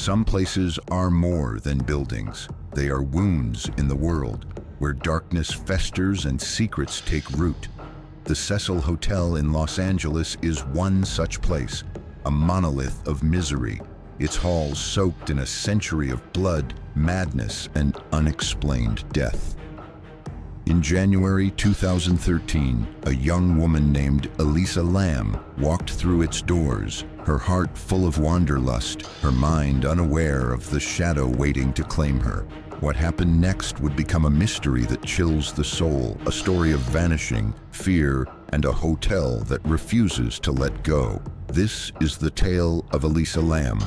Some places are more than buildings. They are wounds in the world, where darkness festers and secrets take root. The Cecil Hotel in Los Angeles is one such place, a monolith of misery, its halls soaked in a century of blood, madness, and unexplained death. In January 2013, a young woman named Elisa Lam walked through its doors, her heart full of wanderlust, her mind unaware of the shadow waiting to claim her. What happened next would become a mystery that chills the soul, a story of vanishing, fear, and a hotel that refuses to let go. This is the tale of Elisa Lam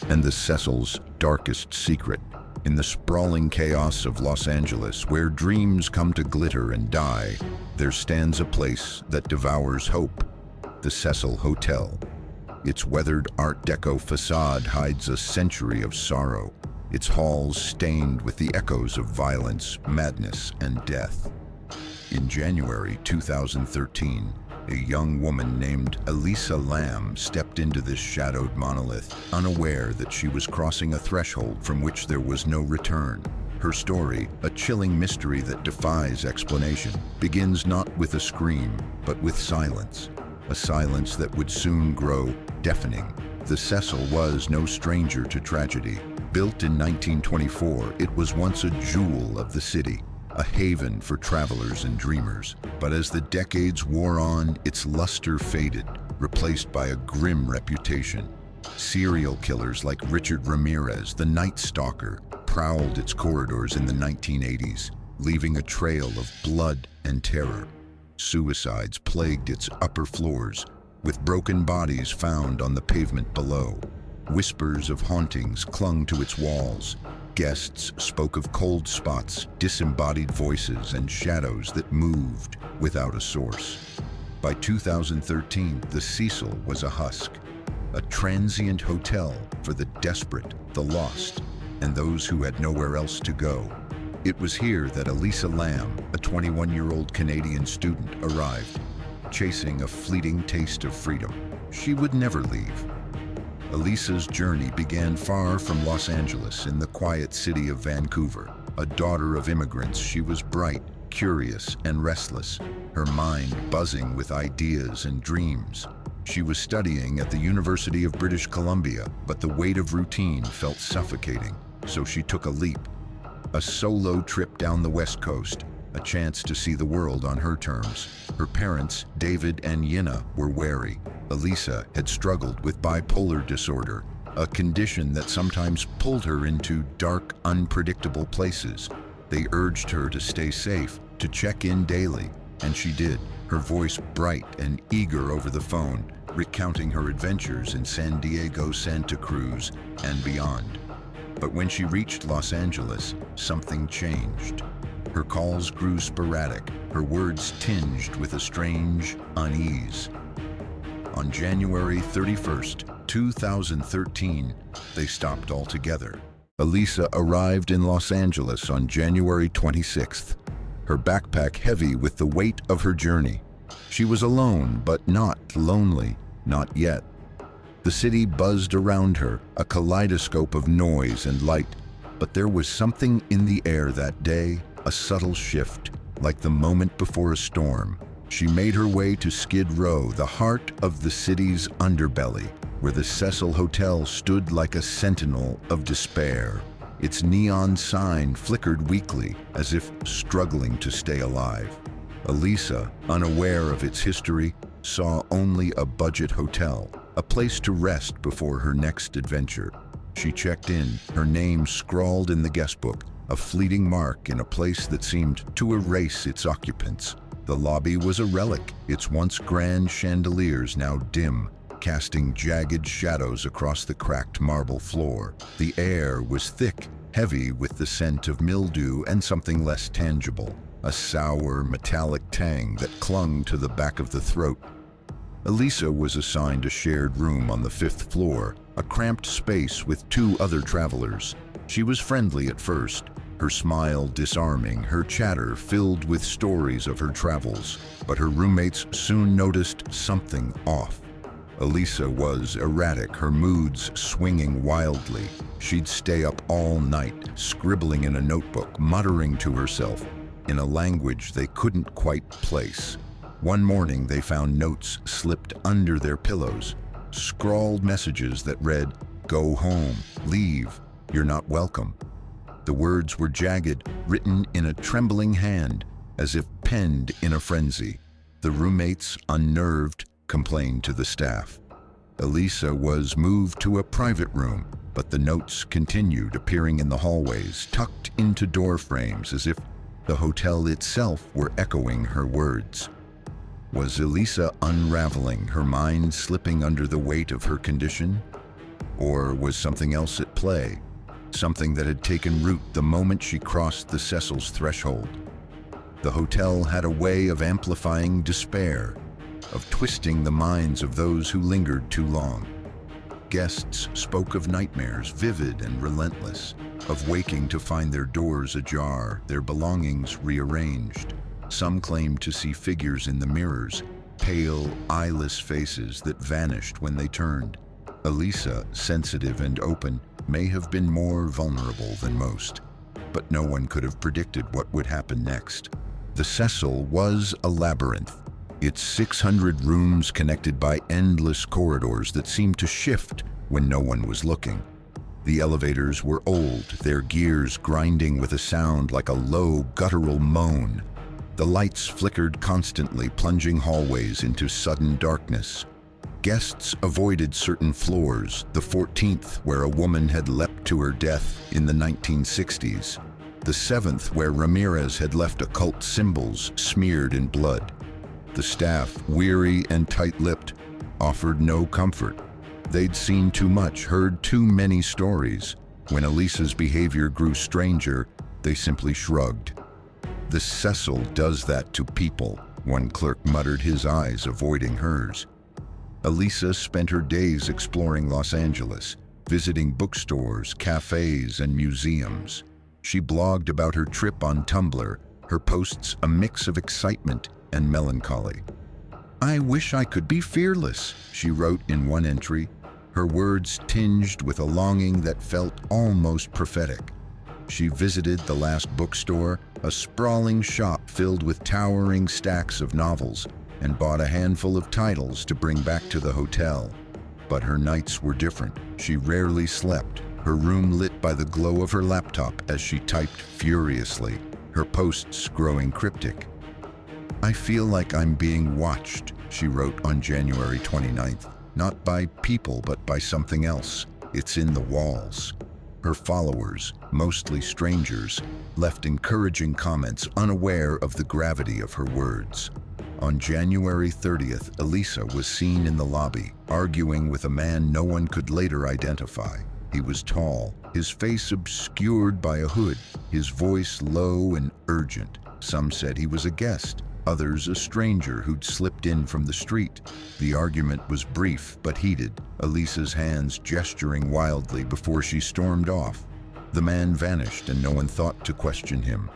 and the Cecil's darkest secret. In the sprawling chaos of Los Angeles, where dreams come to glitter and die, there stands a place that devours hope, the Cecil Hotel. Its weathered Art Deco facade hides a century of sorrow, its halls stained with the echoes of violence, madness, and death. In January 2013, a young woman named Elisa Lam stepped into this shadowed monolith, unaware that she was crossing a threshold from which there was no return. Her story, a chilling mystery that defies explanation, begins not with a scream, but with silence. A silence that would soon grow deafening. The Cecil was no stranger to tragedy. Built in 1924, it was once a jewel of the city, a haven for travelers and dreamers. But as the decades wore on, its luster faded, replaced by a grim reputation. Serial killers like Richard Ramirez, the Night Stalker, prowled its corridors in the 1980s, leaving a trail of blood and terror. Suicides plagued its upper floors, with broken bodies found on the pavement below. Whispers of hauntings clung to its walls. Guests spoke of cold spots, disembodied voices, and shadows that moved without a source. By 2013, the Cecil was a husk, a transient hotel for the desperate, the lost, and those who had nowhere else to go. It was here that Elisa Lam, a 21-year-old Canadian student, arrived, chasing a fleeting taste of freedom. She would never leave. Elisa's journey began far from Los Angeles in the quiet city of Vancouver. A daughter of immigrants, she was bright, curious, and restless, her mind buzzing with ideas and dreams. She was studying at the University of British Columbia, but the weight of routine felt suffocating, so she took a leap. A solo trip down the West Coast, a chance to see the world on her terms. Her parents, David and Yina, were wary. Elisa had struggled with bipolar disorder, a condition that sometimes pulled her into dark, unpredictable places. They urged her to stay safe, to check in daily, and she did, her voice bright and eager over the phone, recounting her adventures in San Diego, Santa Cruz, and beyond. But when she reached Los Angeles, something changed. Her calls grew sporadic, her words tinged with a strange unease. On January 31st, 2013, they stopped altogether. Elisa arrived in Los Angeles on January 26th, her backpack heavy with the weight of her journey. She was alone, but not lonely, not yet. The city buzzed around her, a kaleidoscope of noise and light. But there was something in the air that day, a subtle shift, like the moment before a storm. She made her way to Skid Row, the heart of the city's underbelly, where the Cecil Hotel stood like a sentinel of despair. Its neon sign flickered weakly, as if struggling to stay alive. Elisa, unaware of its history, saw only a budget hotel, a place to rest before her next adventure. She checked in, her name scrawled in the guest book, a fleeting mark in a place that seemed to erase its occupants. The lobby was a relic, its once grand chandeliers now dim, casting jagged shadows across the cracked marble floor. The air was thick, heavy with the scent of mildew and something less tangible, a sour, metallic tang that clung to the back of the throat. Elisa was assigned a shared room on the 5th floor, a cramped space with 2 other travelers. She was friendly at first, her smile disarming, her chatter filled with stories of her travels. But her roommates soon noticed something off. Elisa was erratic, her moods swinging wildly. She'd stay up all night, scribbling in a notebook, muttering to herself in a language they couldn't quite place. One morning, they found notes slipped under their pillows, scrawled messages that read, "Go home, leave, you're not welcome." The words were jagged, written in a trembling hand, as if penned in a frenzy. The roommates, unnerved, complained to the staff. Elisa was moved to a private room, but the notes continued appearing in the hallways, tucked into door frames as if the hotel itself were echoing her words. Was Elisa unraveling, her mind slipping under the weight of her condition? Or was something else at play? Something that had taken root the moment she crossed the Cecil's threshold. The hotel had a way of amplifying despair, of twisting the minds of those who lingered too long. Guests spoke of nightmares, vivid and relentless, of waking to find their doors ajar, their belongings rearranged. Some claimed to see figures in the mirrors, pale, eyeless faces that vanished when they turned. Elisa, sensitive and open, may have been more vulnerable than most, but no one could have predicted what would happen next. The Cecil was a labyrinth, its 600 rooms connected by endless corridors that seemed to shift when no one was looking. The elevators were old, their gears grinding with a sound like a low, guttural moan. The lights flickered constantly, plunging hallways into sudden darkness. Guests avoided certain floors, the 14th where a woman had leapt to her death in the 1960s, the 7th where Ramirez had left occult symbols smeared in blood. The staff, weary and tight-lipped, offered no comfort. They'd seen too much, heard too many stories. When Elisa's behavior grew stranger, they simply shrugged. "The Cecil does that to people," one clerk muttered, his eyes avoiding hers. Elisa spent her days exploring Los Angeles, visiting bookstores, cafes, and museums. She blogged about her trip on Tumblr, her posts a mix of excitement and melancholy. "I wish I could be fearless," she wrote in one entry, her words tinged with a longing that felt almost prophetic. She visited the last bookstore, a sprawling shop filled with towering stacks of novels, and bought a handful of titles to bring back to the hotel. But her nights were different. She rarely slept, her room lit by the glow of her laptop as she typed furiously, her posts growing cryptic. "I feel like I'm being watched," she wrote on January 29th, "not by people but by something else. It's in the walls." Her followers, mostly strangers, left encouraging comments, unaware of the gravity of her words. On January 30th, Elisa was seen in the lobby, arguing with a man no one could later identify. He was tall, his face obscured by a hood, his voice low and urgent. Some said he was a guest, others a stranger who'd slipped in from the street. The argument was brief but heated, Elisa's hands gesturing wildly before she stormed off. The man vanished and no one thought to question him.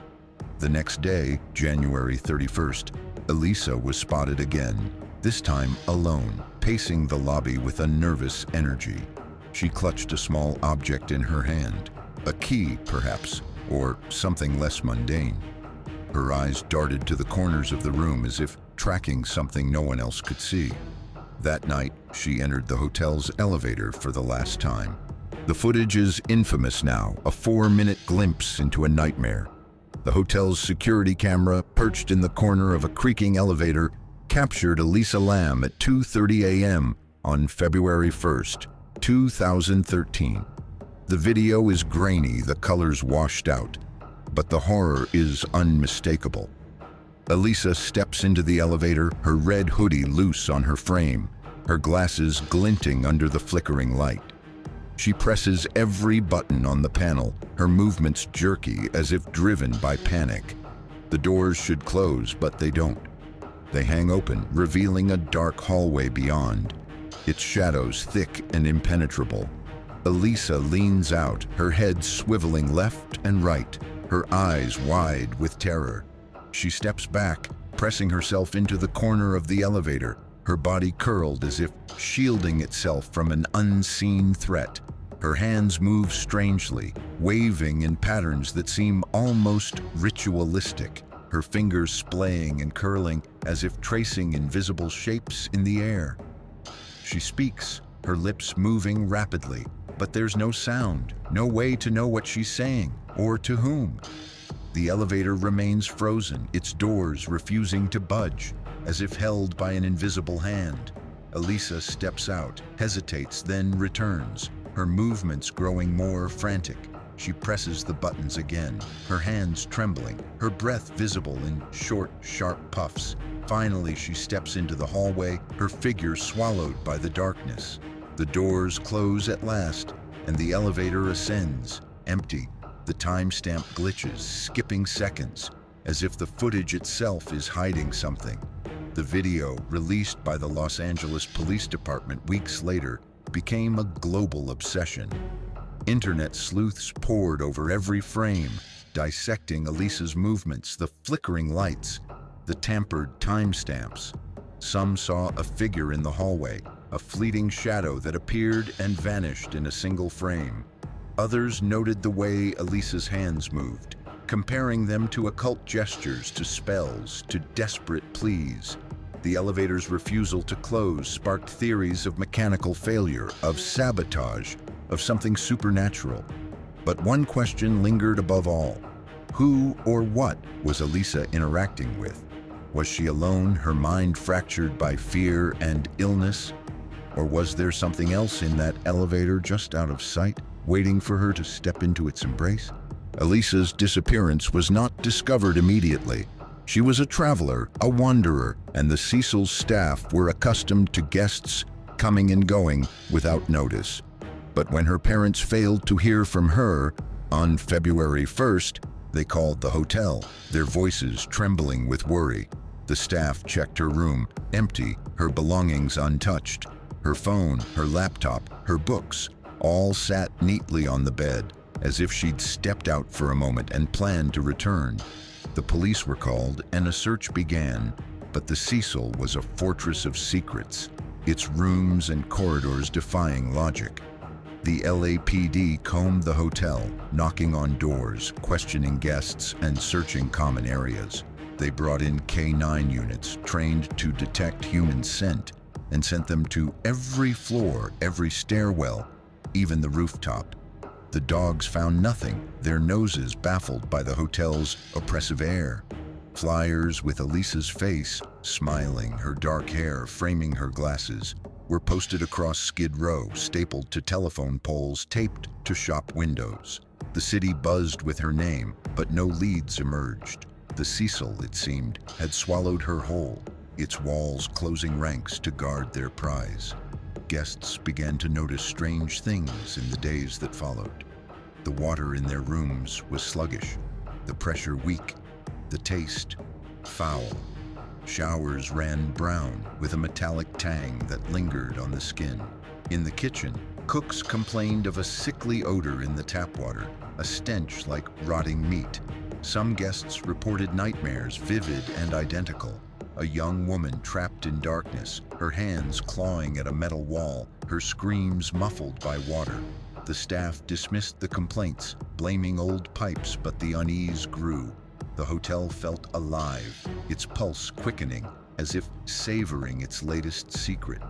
The next day, January 31st, Elisa was spotted again, this time alone, pacing the lobby with a nervous energy. She clutched a small object in her hand, a key, perhaps, or something less mundane. Her eyes darted to the corners of the room as if tracking something no one else could see. That night, she entered the hotel's elevator for the last time. The footage is infamous now, a 4-minute glimpse into a nightmare. The hotel's security camera, perched in the corner of a creaking elevator, captured Elisa Lam at 2:30 a.m. on February 1st, 2013. The video is grainy, the colors washed out, but the horror is unmistakable. Elisa steps into the elevator, her red hoodie loose on her frame, her glasses glinting under the flickering light. She presses every button on the panel, her movements jerky as if driven by panic. The doors should close, but they don't. They hang open, revealing a dark hallway beyond, its shadows thick and impenetrable. Elisa leans out, her head swiveling left and right, her eyes wide with terror. She steps back, pressing herself into the corner of the elevator, her body curled as if shielding itself from an unseen threat. Her hands move strangely, waving in patterns that seem almost ritualistic, her fingers splaying and curling as if tracing invisible shapes in the air. She speaks, her lips moving rapidly, but there's no sound, no way to know what she's saying, or to whom. The elevator remains frozen, its doors refusing to budge, as if held by an invisible hand. Elisa steps out, hesitates, then returns, her movements growing more frantic. She presses the buttons again, her hands trembling, her breath visible in short, sharp puffs. Finally, she steps into the hallway, her figure swallowed by the darkness. The doors close at last, and the elevator ascends, empty. The timestamp glitches, skipping seconds, as if the footage itself is hiding something. The video, released by the Los Angeles Police Department weeks later, became a global obsession. Internet sleuths pored over every frame, dissecting Elisa's movements, the flickering lights, the tampered timestamps. Some saw a figure in the hallway, a fleeting shadow that appeared and vanished in a single frame. Others noted the way Elisa's hands moved, comparing them to occult gestures, to spells, to desperate pleas. The elevator's refusal to close sparked theories of mechanical failure, of sabotage, of something supernatural. But one question lingered above all. Who or what was Elisa interacting with? Was she alone, her mind fractured by fear and illness? Or was there something else in that elevator just out of sight, waiting for her to step into its embrace? Elisa's disappearance was not discovered immediately. She was a traveler, a wanderer, and the Cecil's staff were accustomed to guests coming and going without notice. But when her parents failed to hear from her, on February 1st, they called the hotel, their voices trembling with worry. The staff checked her room, empty, her belongings untouched. Her phone, her laptop, her books, all sat neatly on the bed, as if she'd stepped out for a moment and planned to return. The police were called and a search began, but the Cecil was a fortress of secrets, its rooms and corridors defying logic. The LAPD combed the hotel, knocking on doors, questioning guests, and searching common areas. They brought in K9 units trained to detect human scent and sent them to every floor, every stairwell, even the rooftop. The dogs found nothing, their noses baffled by the hotel's oppressive air. Flyers with Elisa's face, smiling, her dark hair framing her glasses, were posted across Skid Row, stapled to telephone poles, taped to shop windows. The city buzzed with her name, but no leads emerged. The Cecil, it seemed, had swallowed her whole, its walls closing ranks to guard their prize. Guests began to notice strange things in the days that followed. The water in their rooms was sluggish, the pressure weak, the taste foul. Showers ran brown with a metallic tang that lingered on the skin. In the kitchen, cooks complained of a sickly odor in the tap water, a stench like rotting meat. Some guests reported nightmares, vivid and identical. A young woman trapped in darkness, her hands clawing at a metal wall, her screams muffled by water. The staff dismissed the complaints, blaming old pipes, but the unease grew. The hotel felt alive, its pulse quickening, as if savoring its latest secret.